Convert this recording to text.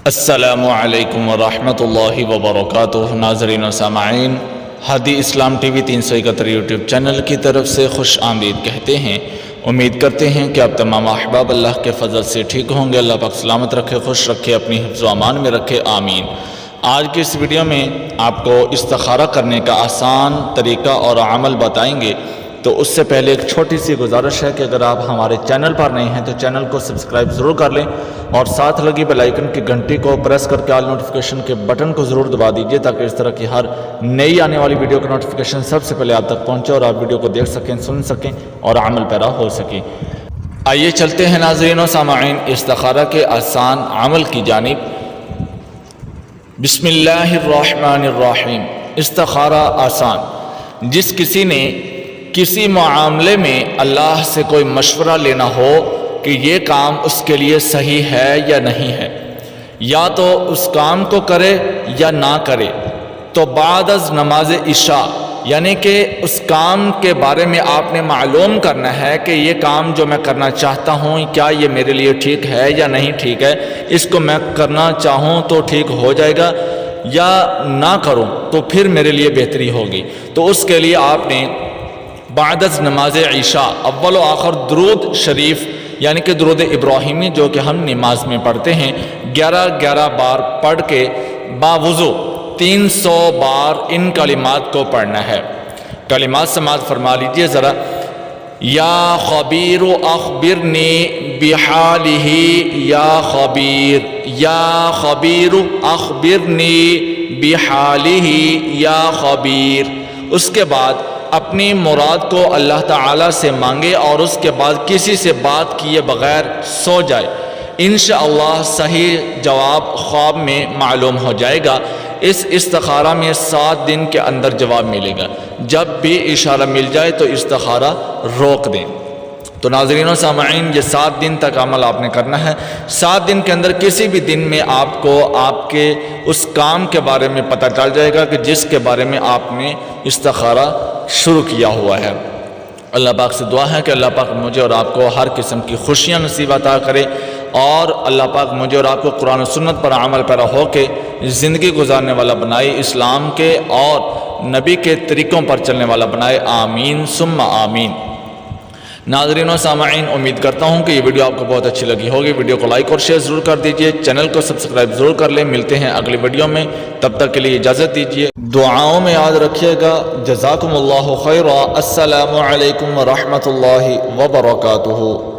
السلام علیکم ورحمۃ اللہ وبرکاتہ۔ ناظرین و سامعین، ہادی اسلام ٹی وی 371 یوٹیوب چینل کی طرف سے خوش آمدید کہتے ہیں۔ امید کرتے ہیں کہ آپ تمام احباب اللہ کے فضل سے ٹھیک ہوں گے۔ اللہ پاک سلامت رکھے، خوش رکھے، اپنی حفظ و امان میں رکھے، آمین۔ آج کی اس ویڈیو میں آپ کو استخارہ کرنے کا آسان طریقہ اور عمل بتائیں گے۔ تو اس سے پہلے ایک چھوٹی سی گزارش ہے کہ اگر آپ ہمارے چینل پر نئے ہیں تو چینل کو سبسکرائب ضرور کر لیں اور ساتھ لگی بیل آئیکن کی گھنٹی کو پریس کر کے آل نوٹیفیکیشن کے بٹن کو ضرور دبا دیجئے تاکہ اس طرح کی ہر نئی آنے والی ویڈیو کا نوٹیفیکیشن سب سے پہلے آپ تک پہنچے اور آپ ویڈیو کو دیکھ سکیں، سن سکیں اور عمل پیرا ہو سکیں۔ آئیے چلتے ہیں ناظرین و سامعین استخارہ کے آسان عمل کی جانب۔ بسم اللہ الرحمن الرحیم۔ استخارہ آسان۔ جس کسی نے کسی معاملے میں اللہ سے کوئی مشورہ لینا ہو کہ یہ کام اس کے لیے صحیح ہے یا نہیں ہے، یا تو اس کام کو کرے یا نہ کرے، تو بعد از نماز عشاء یعنی کہ اس کام کے بارے میں آپ نے معلوم کرنا ہے کہ یہ کام جو میں کرنا چاہتا ہوں کیا یہ میرے لیے ٹھیک ہے یا نہیں ٹھیک ہے، اس کو میں کرنا چاہوں تو ٹھیک ہو جائے گا یا نہ کروں تو پھر میرے لیے بہتری ہوگی۔ تو اس کے لیے آپ نے بعد از نماز عشاء اول و آخر درود شریف یعنی کہ درود ابراہیمی جو کہ ہم نماز میں پڑھتے ہیں 11 بار پڑھ کے باوضو 300 بار ان کلمات کو پڑھنا ہے۔ کلمات سماعت فرما لیجئے ذرا۔ یا خبیر اخبرنی بحالہ یا خبیر، یا خبیر اخبرنی بحالہ یا خبیر۔ اس کے بعد اپنی مراد کو اللہ تعالیٰ سے مانگے اور اس کے بعد کسی سے بات کیے بغیر سو جائے۔ انشاءاللہ صحیح جواب خواب میں معلوم ہو جائے گا۔ اس استخارہ میں 7 دن کے اندر جواب ملے گا۔ جب بھی اشارہ مل جائے تو استخارہ روک دیں۔ تو ناظرین و سامعین، یہ 7 دن تک عمل آپ نے کرنا ہے۔ 7 دن کے اندر کسی بھی دن میں آپ کو آپ کے اس کام کے بارے میں پتہ چل جائے گا کہ جس کے بارے میں آپ نے استخارہ شروع کیا ہوا ہے۔ اللہ پاک سے دعا ہے کہ اللہ پاک مجھے اور آپ کو ہر قسم کی خوشیاں نصیب عطا کرے اور اللہ پاک مجھے اور آپ کو قرآن و سنت پر عمل پیرا ہو کے زندگی گزارنے والا بنائے، اسلام کے اور نبی کے طریقوں پر چلنے والا بنائے، آمین ثم آمین۔ ناظرین و سامعین، امید کرتا ہوں کہ یہ ویڈیو آپ کو بہت اچھی لگی ہوگی۔ ویڈیو کو لائک اور شیئر ضرور کر دیجئے، چینل کو سبسکرائب ضرور کر لیں۔ ملتے ہیں اگلی ویڈیو میں، تب تک کے لیے اجازت دیجئے، دعاؤں میں یاد رکھیے گا۔ جزاکم اللہ خیرا۔ السلام علیکم ورحمۃ اللہ وبرکاتہ۔